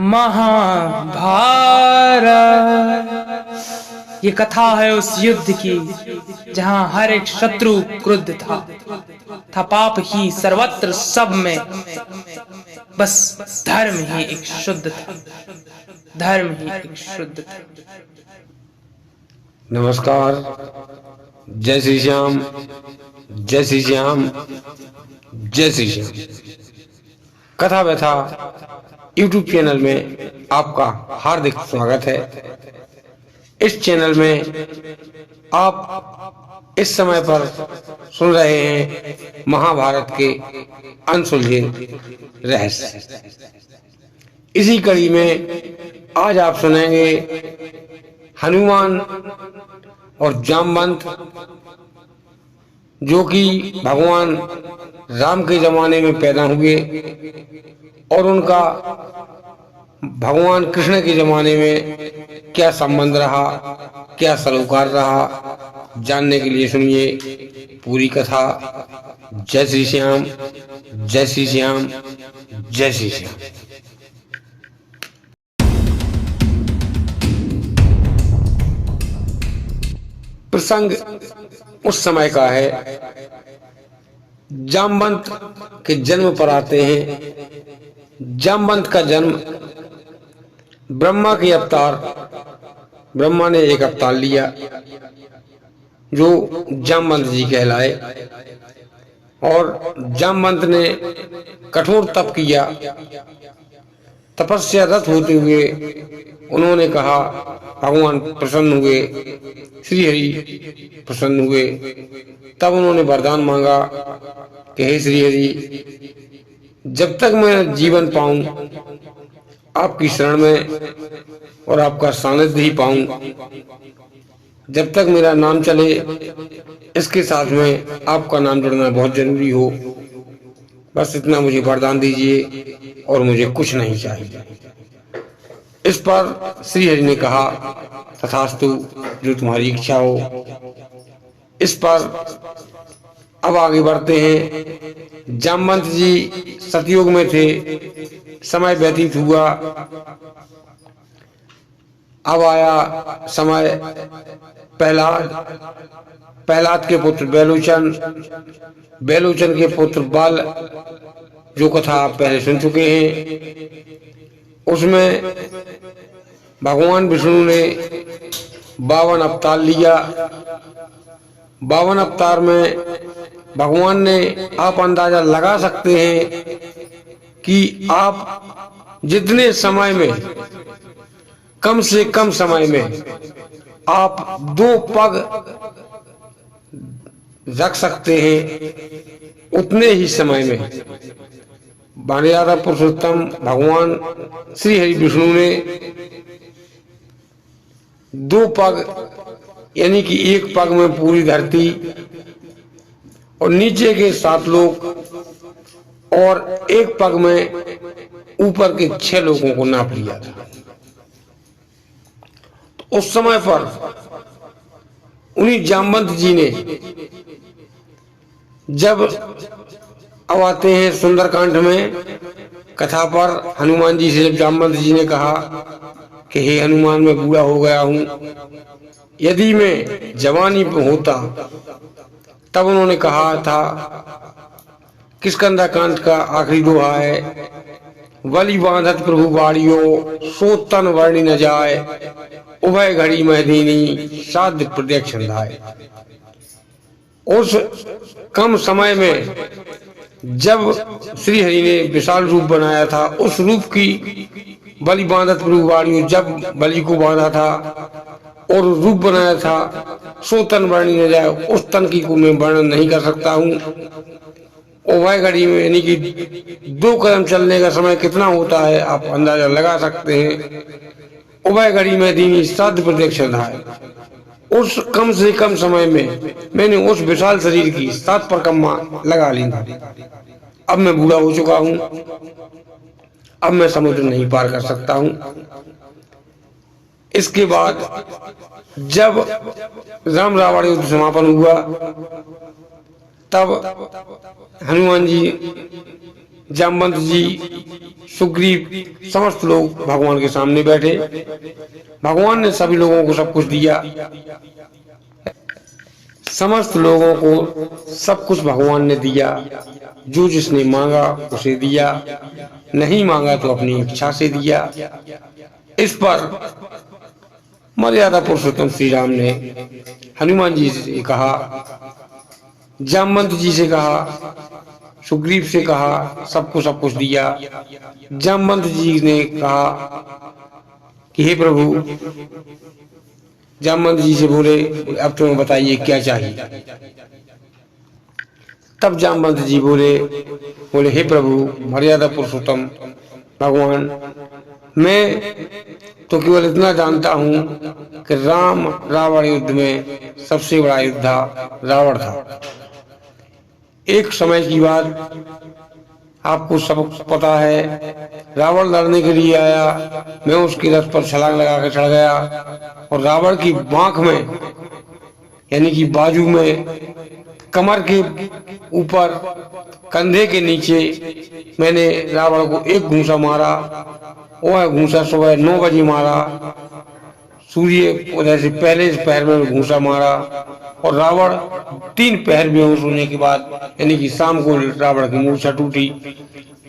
महाभारत। ये कथा है उस युद्ध की जहां हर एक शत्रु क्रुद्ध था पाप ही सर्वत्र सब में, बस धर्म ही एक शुद्ध था, धर्म ही एक शुद्ध था। नमस्कार, जय श्री श्याम, जय श्री श्याम, जय श्री श्याम। कथा व्यथा यूट्यूब चैनल में आपका हार्दिक स्वागत है। इस चैनल में आप इस समय पर सुन रहे हैं महाभारत के अनसुलझे रहस्य। इसी कड़ी में आज आप सुनेंगे हनुमान और जामवंत, जो कि भगवान राम के जमाने में पैदा हुए और उनका भगवान कृष्ण के जमाने में क्या संबंध रहा, क्या सरोकार रहा, जानने के लिए सुनिए पूरी कथा। जय श्री श्याम, जय श्री श्याम, जय श्री श्याम। प्रसंग उस समय का है, जामवंत के जन्म पर आते हैं। जामवंत का जन्म ब्रह्मा के अवतार, ब्रह्मा ने एक अवतार लिया जो जामवंत जी कहलाए, और जामवंत ने कठोर तप किया। तपस्या रत होते हुए उन्होंने कहा, भगवान प्रसन्न हुए, श्री हरि प्रसन्न हुए। तब उन्होंने वरदान मांगा कि हे श्री हरि, जब तक मैं जीवन पाऊं आपकी शरण में और आपका सानिध्य ही पाऊं, जब तक मेरा नाम चले, इसके साथ में आपका नाम जुड़ना बहुत जरूरी हो, बस इतना मुझे वरदान दीजिए और मुझे कुछ नहीं चाहिए। इस पर श्री हरि ने कहा, तथास्तु, जो तुम्हारी इच्छा हो। इस पर अब आगे बढ़ते हैं। जामवंत जी सतयुग में थे, समय व्यतीत हुआ। अब आया समय प्रहलाद के पुत्र बेलोचन, बेलोचन के पुत्र बाल, जो कथा आप पहले सुन चुके हैं। उसमें भगवान विष्णु ने 52 अवतार लिया। 52 अवतार में भगवान ने, आप अंदाजा लगा सकते हैं कि आप जितने समय में, कम से कम समय में आप 2 पग रख सकते हैं, उतने ही समय में मर्यादा पुरुषोत्तम भगवान श्री हरि विष्णु ने 2 पग, यानी कि 1 पग में पूरी धरती और नीचे के 7 लोग, और 1 पग में ऊपर के 6 लोगों को नाप लिया था। तो उस समय पर उन्हीं जामवंत जी ने, जब अब आते हैं सुंदरकांड में कथा पर, हनुमान जी से जब जामवंत जी ने कहा कि हे हनुमान, मैं बूढ़ा हो गया हूं, यदि मैं जवानी पे होता, तब उन्होंने कहा था, किष्किंधा कांड का आखिरी दोहा है, बलि बांधत प्रभु बाड़ियो, सो तन वर्णि न जाए, उभय घड़ी मह दीनी, साध्य प्रत्यक्ष धाय। उस कम समय में जब श्री हरि ने विशाल रूप बनाया था, उस रूप की बलि बांधत प्रभु बाड़ियो, जब बलि को बांधा था और रूप बनाया था, सो तन वर्णि न जाए, उस तन की को मैं वर्णन नहीं कर सकता हूँ। उभय घड़ी में, यानी कि 2 कदम चलने का समय कितना होता है, आप अंदाजा लगा सकते हैं। उभय घड़ी में दीनी, साध्य प्रत्यक्ष धाय। उस कम से कम समय में मैंने उस विशाल शरीर की 7 परिक्रमा लगा ली। अब मैं बूढ़ा हो चुका हूं, अब मैं समुद्र नहीं पार कर सकता हूं। इसके बाद जब राम रावण युद्ध समापन हुआ, तब हनुमान जी जामवंत जी सुग्रीव समस्त लोग भगवान के सामने बैठे। भगवान ने सभी लोगों को सब कुछ दिया। समस्त लोगों को सब कुछ भगवान ने दिया। जो जिसने मांगा उसे दिया, नहीं मांगा तो अपनी इच्छा से दिया। इस पर मर्यादा पुरुषोत्तम श्री राम ने हनुमान जी से कहा, जामवंत जी से कहा, सुग्रीव से कहा, सबको सब कुछ दिया। जामवंत जी ने कहा कि हे प्रभु, जामवंत जी से बोले अब तुम्हें बताइए क्या चाहिए। तब जामवंत जी बोले हे प्रभु मर्यादा पुरुषोत्तम भगवान, मैं तो केवल इतना जानता हूँ कि राम रावण युद्ध में सबसे बड़ा योद्धा रावण था। एक समय की बात, आपको सब पता है, रावण लड़ने के लिए आया। मैं उसके रथ पर छलांग लगा कर चढ़ गया और रावण की बांख में यानी कि बाजू में, कमर के ऊपर, कंधे के नीचे मैंने रावण को एक घूंसा मारा। वह घूंसा सुबह 9 बजे मारा। सूर्य उदय से पहले इस पैर में घूंसा मारा और रावण 3 पहर बेहोश होने के बाद यानी कि शाम को रावण की मूर्छा टूटी।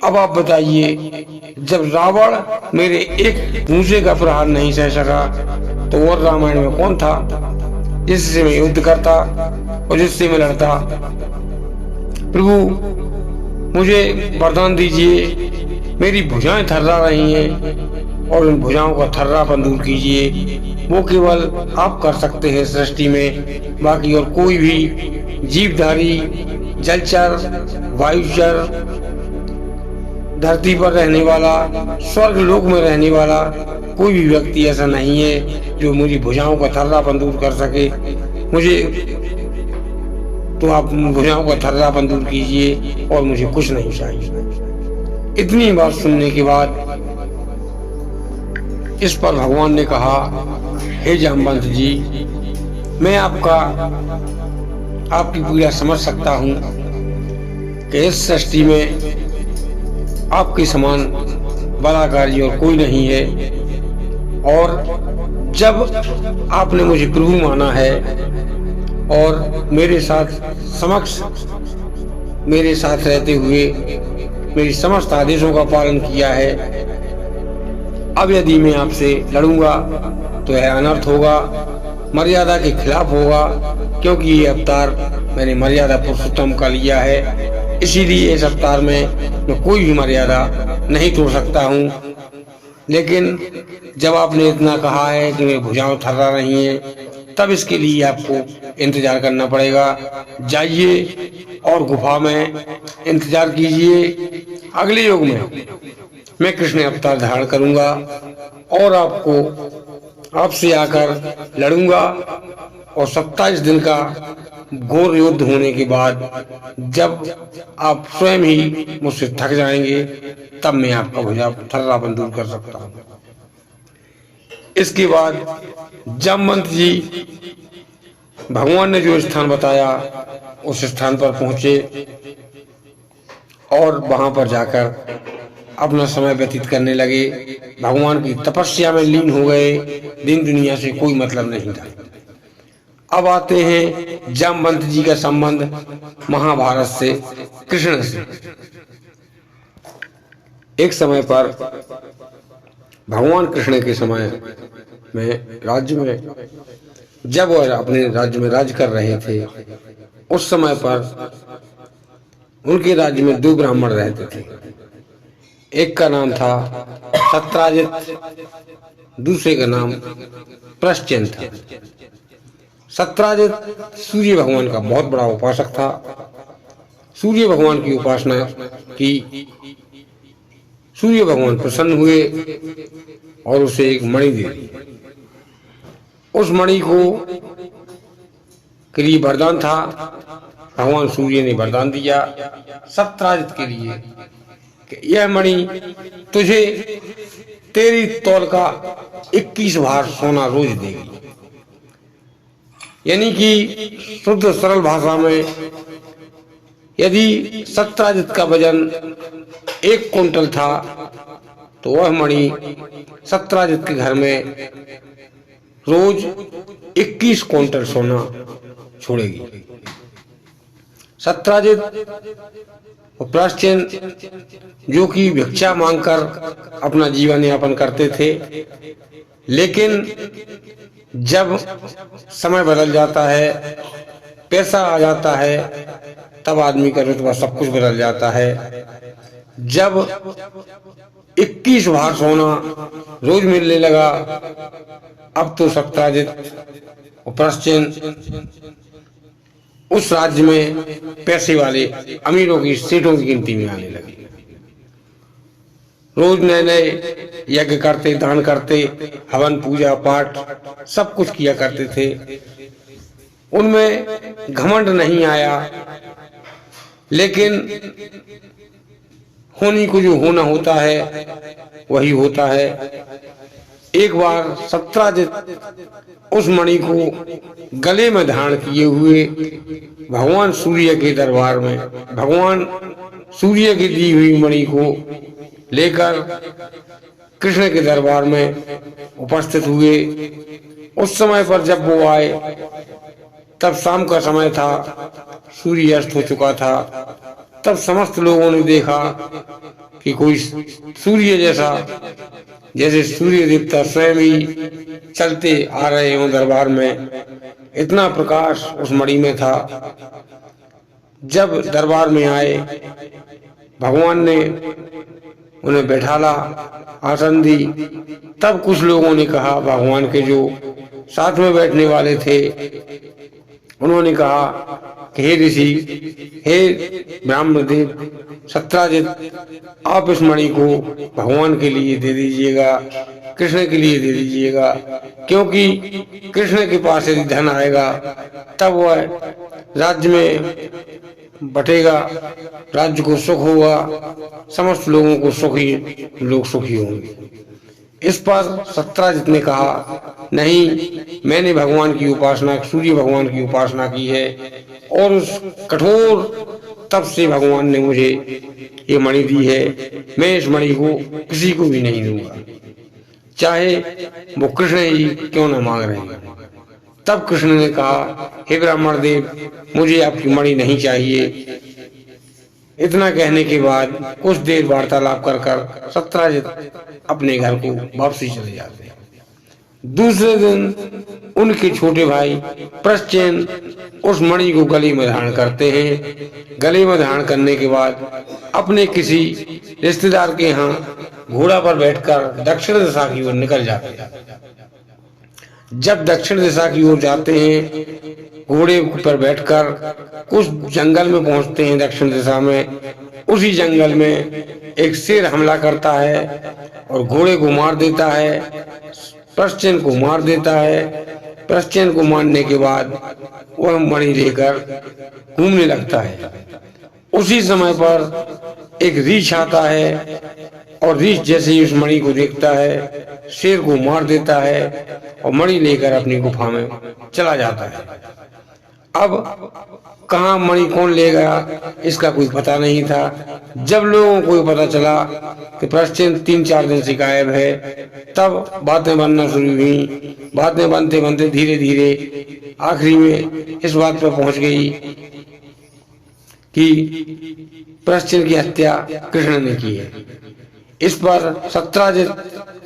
अब आप बताइए, जब रावण मेरे एक घूंसे का प्रहार नहीं सह सका तो और रामायण में कौन था जिससे मैं युद्ध करता और जिससे मैं लड़ता। प्रभु मुझे वरदान दीजिए, मेरी भुजाएं थर्रा रही हैं और उन भुजाओं का थर्रापन दूर कीजिए। वो केवल आप कर सकते हैं सृष्टि में, बाकी और कोई भी जीवधारी, जलचर, वायुचर, धरती पर रहने वाला, स्वर्ग लोक में रहने वाला कोई भी व्यक्ति ऐसा नहीं है जो मेरी भुजाओं का थर्रापन दूर कर सके। मुझे तो आप भुजाओं का थर्रापन दूर कीजिए और मुझे कुछ नहीं चाहिए। इतनी बात सुनने के बाद इस पर भगवान ने कहा, हे जामवंत जी, मैं आपकी पीड़ा समझ सकता हूँ कि इस सृष्टि में आपके समान बलाकारी और कोई नहीं है। और जब आपने मुझे प्रभु माना है और मेरे साथ रहते हुए मेरी समस्त आदेशों का पालन किया है, अब यदि मैं आपसे लड़ूंगा तो यह अनर्थ होगा, मर्यादा के खिलाफ होगा, क्योंकि ये अवतार मैंने मर्यादा पुरुषोत्तम का लिया है। इसीलिए इस अवतार में मैं कोई भी मर्यादा नहीं तोड़ सकता हूँ। लेकिन जब आपने इतना कहा है कि मेरी भुजाएं थर्रा रही हैं, तब इसके लिए आपको इंतजार करना पड़ेगा। जाइए और गुफा में इंतजार कीजिए। अगले युग में मैं कृष्ण अवतार धारण करूंगा और आपसे आकर लड़ूंगा और 27 दिन का घोर युद्ध होने के बाद जब आप स्वयं ही मुझसे थक जाएंगे, तब मैं आपका भुजा थर्रापन दूर कर सकता हूँ। इसके बाद जामवंत जी भगवान ने जो स्थान बताया उस स्थान पर पहुंचे और वहां पर जाकर अपना समय व्यतीत करने लगे। भगवान की तपस्या में लीन हो गए। दिन दुनिया से कोई मतलब नहीं था। अब आते हैं जामवंत जी का संबंध महाभारत से, कृष्ण से। एक समय पर भगवान कृष्ण के समय में राज्य में जब वह अपने राज्य में राज कर रहे थे, उस समय पर उनके राज्य में 2 ब्राह्मण रहते थे। एक का नाम था सत्राजित, दूसरे का नाम प्रश्चिन था। सत्राजित सूर्य भगवान का बहुत बड़ा उपासक था। सूर्य भगवान की उपासना की। सूर्य भगवान प्रसन्न हुए और उसे एक मणि दी। उस मणि को के लिए वरदान था। भगवान सूर्य ने वरदान दिया सत्राजित के लिए कि यह मणि तुझे तेरी तौल का 21 भार सोना रोज देगी। यानी कि शुद्ध सरल भाषा में, यदि सत्राजित का वजन 1 क्विंटल था तो वह मणि सत्राजित के घर में रोज 21 क्विंटल सोना छोड़ेगी। सत्राजित और प्रश्चिन जो कि भिक्षा मांगकर अपना जीवन यापन करते थे, लेकिन जब समय बदल जाता है, पैसा आ जाता है, तब आदमी का रुतबा सब कुछ बदल जाता है। जब 21 भार सोना रोज मिलने लगा, अब तो सत्राजित और प्रश्चिन उस राज्य में पैसे वाले अमीरों की, सेठों की गिनती में आने लगे। रोज नए नए यज्ञ करते, दान करते, हवन पूजा पाठ सब कुछ किया करते थे। उनमें घमंड नहीं आया, लेकिन होने को जो होना होता है वही होता है। एक बार सत्राजित उस मणि को गले में धारण किए हुए भगवान सूर्य के दरबार में, भगवान सूर्य की दी हुई मणि को लेकर कृष्ण के दरबार में उपस्थित हुए। उस समय पर जब वो आए, तब शाम का समय था, सूर्य अस्त हो चुका था। तब समस्त लोगों ने देखा कि कोई सूर्य जैसा, जैसे सूर्य देवता स्वयं ही चलते आ रहे हों दरबार में, इतना प्रकाश उस मणि में था। जब दरबार में आए, भगवान ने उन्हें बैठाला, आसन दी। तब कुछ लोगों ने कहा, भगवान के जो साथ में बैठने वाले थे, उन्होंने कहा कि हे ऋषि, हे ब्रह्मदेव, सत्राजित, आप इस मणि को भगवान के लिए दे दीजिएगा, कृष्ण के लिए दे दीजिएगा, क्योंकि कृष्ण के पास यदि धन आएगा तब वह राज्य में बटेगा, राज्य को सुख होगा, समस्त लोगों को सुखी, लोग सुखी होंगे। इस पर सत्राजित ने कहा, नहीं, मैंने भगवान की उपासना, सूर्य भगवान की उपासना की है, और उस कठोर तप से भगवान ने मुझे ये मणि दी है। मैं इस मणि को किसी को भी नहीं दूंगा, चाहे वो कृष्ण ही क्यों न मांग रहे हैं। तब कृष्ण ने कहा, हे ब्राह्मण देव, मुझे आपकी मणि नहीं चाहिए। इतना कहने के बाद कुछ देर वार्तालाप कर सत्राजित अपने घर को वापसी चले जाते हैं। दूसरे दिन उनके छोटे भाई प्रश्चिन उस मणि को गले में धारण करते हैं। गले में धारण करने के बाद अपने किसी रिश्तेदार के यहाँ घोड़ा पर बैठकर दक्षिण दिशा की ओर निकल जाते हैं। जब दक्षिण दिशा की ओर जाते हैं, घोड़े पर बैठकर कुछ जंगल में पहुंचते हैं दक्षिण दिशा में। उसी जंगल में एक शेर हमला करता है और घोड़े को मार देता है, प्रश्चिन को मार देता है। प्रश्चिन को मारने के बाद वह मणि लेकर घूमने लगता है। उसी समय पर एक रीछ आता है और रीछ जैसे ही उस मणि को देखता है, शेर को मार देता है और मणि लेकर अपनी गुफा में चला जाता है। अब कहाँ मणि कौन ले गया, इसका कोई पता नहीं था। जब लोगों को पता चला कि प्रश्चिन 3-4 दिन से गायब है, तब बातें बनना शुरू हुई। बातें बनते बनते धीरे धीरे आखिरी में इस बात पर पहुंच गई कि प्रश्चिन की हत्या कृष्ण ने की है। इस पर सत्राजित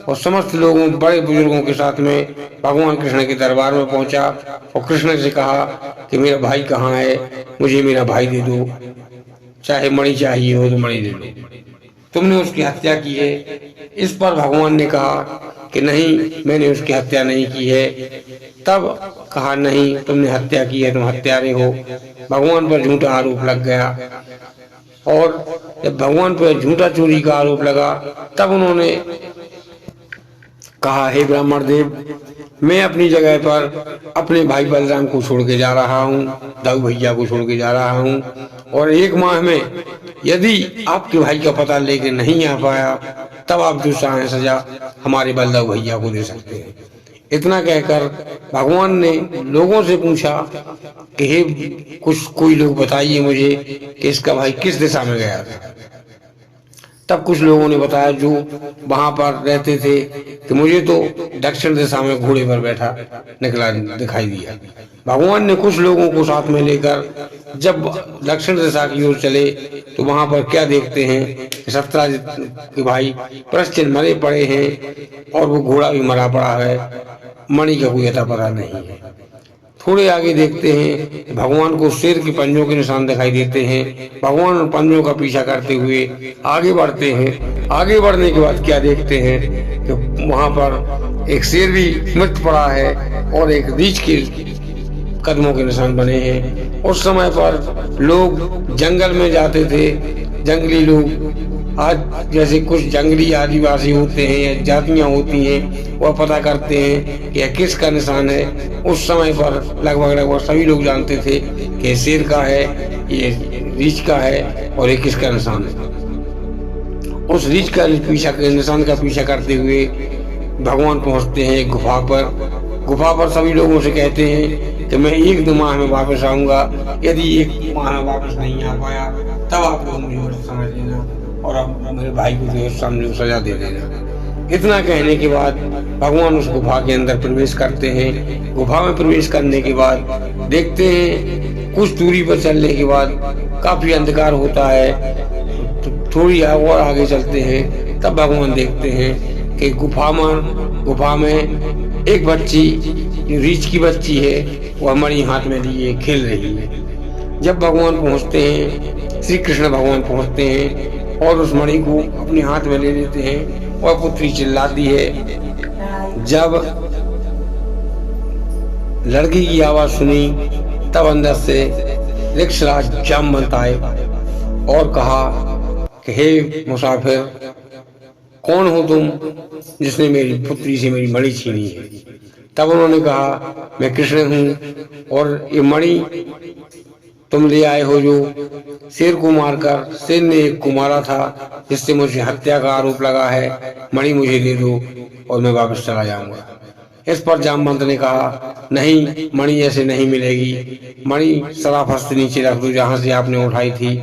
और समस्त लोगों, बड़े बुजुर्गों के साथ में भगवान कृष्ण के दरबार में पहुंचा और कृष्ण से कहा कि मेरा भाई कहाँ है, मुझे मेरा भाई दे दो, चाहे मणि चाहिए हो तो मणि दे दो, तुमने उसकी हत्या की है। इस पर भगवान ने कहा कि नहीं, मैंने उसकी हत्या नहीं की है। तब कहा, नहीं, तुमने हत्या की है, तुम हत्यारे हो। भगवान पर झूठा आरोप लग गया, और जब भगवान पर झूठा चोरी का आरोप लगा, तब उन्होंने कहा, हे ब्राह्मण देव, मैं अपनी जगह पर अपने भाई बलराम को छोड़ के जा रहा हूँ, दाऊ भैया को छोड़ के जा रहा हूँ, और 1 माह में यदि आपके भाई का पता लेके नहीं आ पाया, तब आप जो चाहें सजा हमारे बलदाऊ भैया को दे सकते हैं। इतना कहकर भगवान ने लोगों से पूछा कि हे कोई लोग बताइए मुझे कि इसका भाई किस दिशा में गया था। तब कुछ लोगों ने बताया जो वहां पर रहते थे कि मुझे तो दक्षिण दिशा में घोड़े पर बैठा निकला दिखाई दिया। भगवान ने कुछ लोगों को साथ में लेकर जब दक्षिण दिशा की ओर चले तो वहां पर क्या देखते हैं कि सत्यराज के भाई प्रश्चिन मरे पड़े हैं और वो घोड़ा भी मरा पड़ा है, मणि का कोई अता पता नहीं है। थोड़े आगे देखते हैं भगवान को शेर के पंजों के निशान दिखाई देते हैं। भगवान उन पंजों का पीछा करते हुए आगे बढ़ते हैं। आगे बढ़ने के बाद क्या देखते हैं कि वहां पर एक शेर भी मृत पड़ा है और एक रीछ के कदमों के निशान बने हैं। उस समय पर लोग जंगल में जाते थे, जंगली लोग, आज जैसे कुछ जंगली आदिवासी होते हैं या जातियां होती हैं, वह पता करते हैं कि यह किसका निशान है। उस समय पर लगभग सभी लोग जानते थे कि शेर का है, ये रीछ का है और ये किसका निशान है। उस रीछ का निशान का पीछा करते हुए भगवान पहुंचते हैं एक गुफा पर। गुफा पर सभी लोगों से कहते हैं कि मैं 1-2 माह में वापस आऊंगा, यदि 1 माह में वापस नहीं आ पाया तब आप लोग मुझे समझ लेना और अब मेरे भाई को जो सामने सजा दे देना। इतना कहने के बाद भगवान उस गुफा के अंदर प्रवेश करते हैं। गुफा में प्रवेश करने के बाद देखते हैं कुछ दूरी पर चलने के बाद काफी अंधकार होता है। थोड़ी और आगे चलते हैं तब भगवान देखते हैं कि गुफा में एक बच्ची, रीछ की बच्ची है, वह मणि हाथ में लिए खेल रही है। जब भगवान पहुंचते हैं, श्री कृष्ण भगवान पहुंचते हैं और उस मणि को अपने हाथ में ले लेते हैं और पुत्री चिल्लाती है। जब लड़की की आवाज सुनी तब अंदर से रिक्षराज जामवंत आए और कहा कि हे मुसाफिर, कौन हो तुम जिसने मेरी पुत्री से मेरी मणि छीनी है। तब उन्होंने कहा मैं कृष्ण हूँ और ये मणि तुम ले आए हो जो शेर को मारकर शेर ने एक को मारा था, जिससे मुझे हत्या का आरोप लगा है। मणि मुझे दे दो और मैं वापस चला जाऊंगा। इस पर जामवंत ने कहा नहीं, मणि ऐसे नहीं मिलेगी। मणि सराफत से नीचे रख दो जहां से आपने उठाई थी।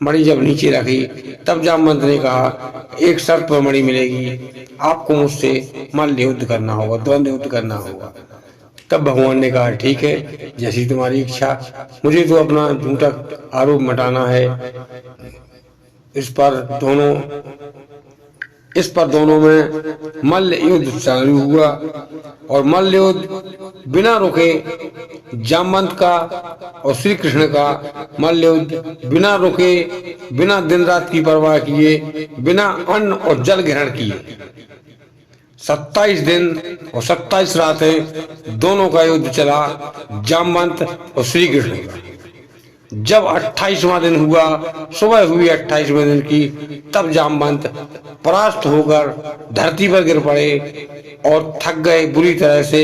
मणि जब नीचे रखी तब जामवंत ने कहा एक शर्त पर मणि मिलेगी, आपको मुझसे मल्ल युद्ध करना होगा, द्वंद्व युद्ध करना होगा। तब भगवान ने कहा ठीक है, जैसी तुम्हारी इच्छा, मुझे तो अपना झूठा आरोप मिटाना है। इस पर दोनों में मल्ल युद्ध चालू हुआ और मल्ल युद्ध बिना रुके जामवंत का और श्री कृष्ण का मल्ल युद्ध बिना रुके, बिना दिन रात की परवाह किए, बिना अन्न और जल ग्रहण किए 27 दिन और 27 रातें दोनों का युद्ध चला, जामवंत और श्री कृष्ण का। जब 28वां दिन हुआ, सुबह हुई 28वें दिन की, तब जामवंत परास्त होकर धरती पर गिर पड़े और थक गए बुरी तरह से।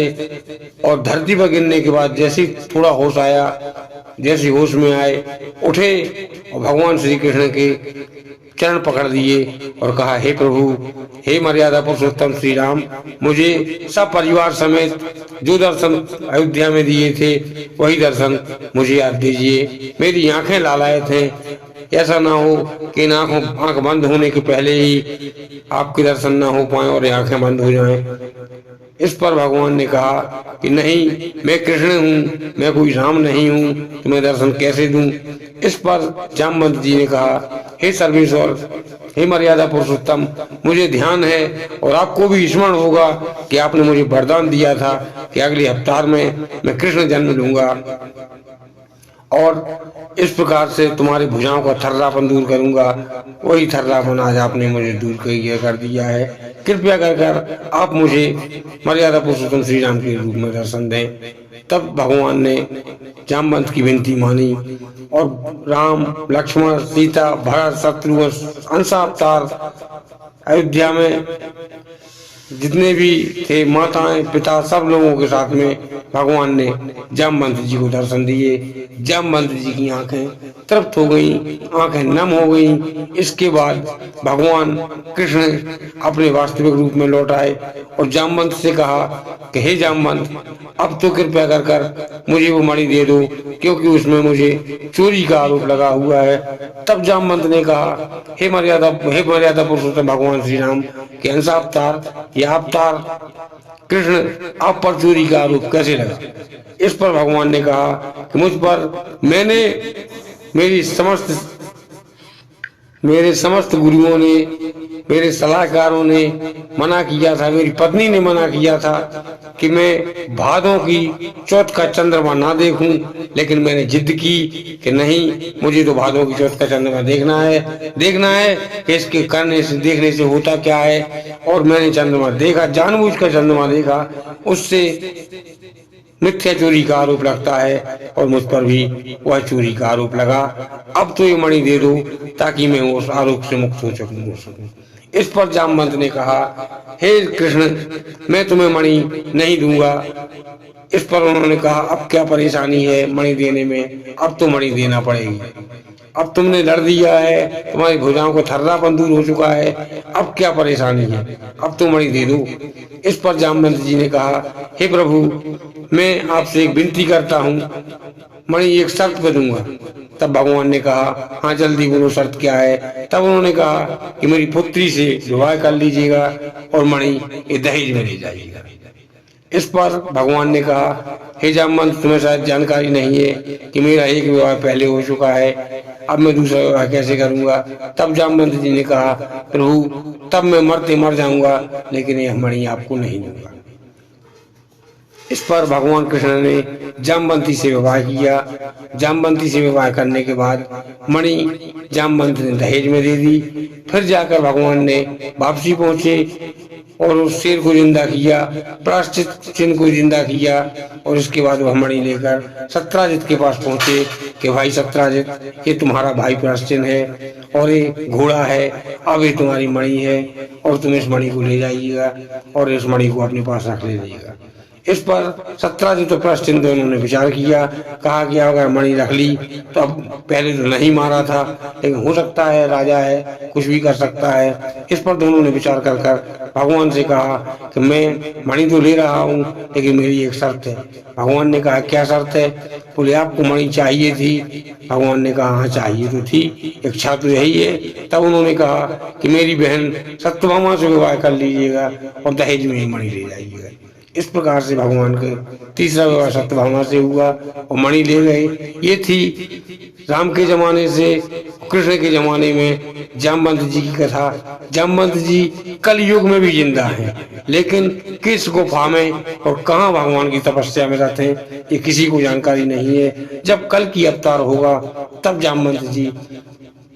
और धरती पर गिरने के बाद जैसे थोड़ा होश आया, जैसे होश में आए, उठे और भगवान श्री कृष्ण के चरण पकड़ दिए और कहा हे प्रभु, हे मर्यादा पुरुषोत्तम श्री राम, मुझे सब परिवार समेत जो दर्शन अयोध्या में दिए थे वही दर्शन मुझे याद दीजिए। मेरी आंखें लालायत हैं, ऐसा ना हो कि आंख बंद होने के पहले ही आपके दर्शन ना हो पाए और आंखें बंद हो जाएं। इस पर भगवान ने कहा कि नहीं, मैं कृष्ण हूँ, मैं कोई राम नहीं हूँ, तुम्हें दर्शन कैसे दूं। इस पर जामवंत जी ने कहा हे सर्वेश्वर, हे मर्यादा पुरुषोत्तम, मुझे ध्यान है और आपको भी स्मरण होगा कि आपने मुझे वरदान दिया था कि अगले अवतार में मैं कृष्ण जन्म लूंगा और इस प्रकार से तुम्हारी भुजाओं का थर्रापन दूर करूंगा। वही थर्रापन आज आपने मुझे दूर कर दिया है। कृपया कर आप मुझे मर्यादा पुरुषोत्तम श्री राम के रूप में दर्शन दें। तब भगवान ने जामवंत की विनती मानी और राम, लक्ष्मण, सीता, भरत, शत्रुघ्न, अंशावतार अयोध्या में जितने भी थे माताएं पिता सब लोगों के साथ में भगवान ने जामवंत जी को दर्शन दिए। जामवंत जी की आंखें तृप्त हो गई, आंखें नम हो गई। इसके बाद भगवान कृष्ण अपने वास्तविक रूप में लौट आए और जामवंत से कहा कि हे जामवंत, अब तो कृपया कर कर मुझे वो मणि दे दो, क्योंकि उसमें मुझे चोरी का आरोप लगा हुआ है। तब जामवंत ने कहा, हे मर्यादा पुरुषोत्तम भगवान श्री राम के अंश अवतार या अवतार कृष्ण, आप पर चोरी का आरोप कैसे लगा? इस पर भगवान ने कहा कि मुझ पर मेरे समस्त गुरुओं ने, मेरे सलाहकारों ने मना किया था, मेरी पत्नी ने मना किया था कि मैं भादों की चौथ का चंद्रमा ना देखूं, लेकिन मैंने जिद की कि नहीं, मुझे तो भादों की चौथ का चंद्रमा देखना है कि इसके देखने से होता क्या है। और मैंने चंद्रमा देखा, जानबूझ कर चंद्रमा देखा, उससे मिथ्या चोरी का आरोप लगता है और मुझ पर भी वह चोरी का आरोप लगा। अब तो ये मणि दे दो ताकि मैं उस आरोप से मुक्त हो सकूं। इस पर जामवंत ने कहा, हे कृष्ण, मैं तुम्हें मणि नहीं दूंगा। इस पर उन्होंने कहा, अब क्या परेशानी है मणि देने में, अब तो मणि देना पड़ेगी। अब तुमने लड़ दिया है, तुम्हारी भुजाओं को थर्रापन दूर हो चुका है, अब क्या परेशानी है, अब तो मणि दे दो। इस पर जामवंत जी ने कहा, हे प्रभु, मैं आपसे एक विनती करता हूँ, मणि एक शर्त पे दूंगा। तब भगवान ने कहा, हाँ जल्दी बोलो, शर्त क्या है? तब उन्होंने कहा कि मेरी पुत्री से विवाह कर लीजिएगा और मणि ये दहेज में ले जाइएगा। इस पर भगवान ने कहा, हे जामवंत, तुम्हें शायद जानकारी नहीं है कि मेरा एक विवाह पहले हो चुका है, अब मैं दूसरा विवाह कैसे करूंगा? तब जामवंत जी ने कहा, प्रभु, तब मैं मरते मर जाऊंगा, लेकिन यह मणि आपको नहीं दूंगा। इस पर भगवान कृष्ण ने जामवंती से विवाह किया। जामवंती से विवाह करने के बाद मणि जामवंत ने दहेज में दे दी। फिर जाकर भगवान ने वापसी पहुंचे और उस शेर को जिंदा किया, प्रायश्चित चिन्ह को जिंदा किया, और इसके बाद वह मणि लेकर सत्राजित के पास पहुंचे कि भाई सत्राजित, ये तुम्हारा भाई प्रायश्चित है और ये घोड़ा है, अब ये तुम्हारी मणि है और तुम इस मणि को ले जाइएगा और इस मणि को अपने पास रख लीजिएगा। इस पर सत्राजित और प्रायश्चित दोनों ने विचार किया, कहा कि अगर मणि रख ली तो अब पहले तो नहीं मारा था, लेकिन हो सकता है राजा है, कुछ भी कर सकता है। इस पर दोनों ने विचार कर भगवान से कहा कि मैं मणि तो ले रहा हूँ, लेकिन मेरी एक शर्त है। भगवान ने कहा, क्या शर्त है? बोले, आपको मणि चाहिए थी? भगवान ने कहा, हाँ चाहिए तो थी, इच्छा तो यही है। तब उन्होंने कहा कि मेरी बहन सत्यभामा से विवाह कर लीजिएगा और दहेज में ही मणि ले जाइएगा। इस प्रकार से भगवान का तीसरा विवाह सत्यभामा से हुआ और मणि ले गए। ये थी राम के जमाने से कृष्ण के जमाने में जामवंत जी की कथा। जामवंत जी कल युग में भी जिंदा हैं, लेकिन किस गुफा में और कहाँ भगवान की तपस्या में रहते हैं ये किसी को जानकारी नहीं है। जब कल की अवतार होगा तब जामवंत जी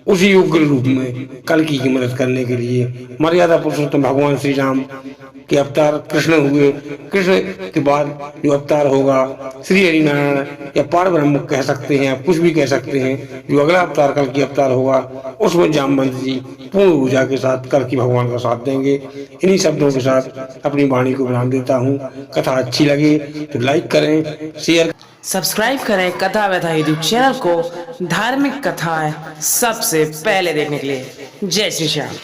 उसी उग्र रूप में कल्कि की मदद करने के लिए मर्यादा पुरुषोत्तम भगवान श्री राम के अवतार कृष्ण हुए। कृष्ण के बाद जो अवतार होगा श्री हरिनारायण या पार ब्रह्म कह सकते हैं, आप कुछ भी कह सकते हैं, जो अगला अवतार कल की अवतार होगा उसमें जामवंत जी पूर्ण ऊर्जा के साथ कल की भगवान का साथ देंगे। इन्हीं शब्दों के साथ अपनी वाणी को विराम देता हूँ। कथा अच्छी लगे तो लाइक करें, शेयर सब्सक्राइब करें कथा व्यथा यूट्यूब चैनल को धार्मिक कथाएं सबसे पहले देखने के लिए। जय श्री श्याम।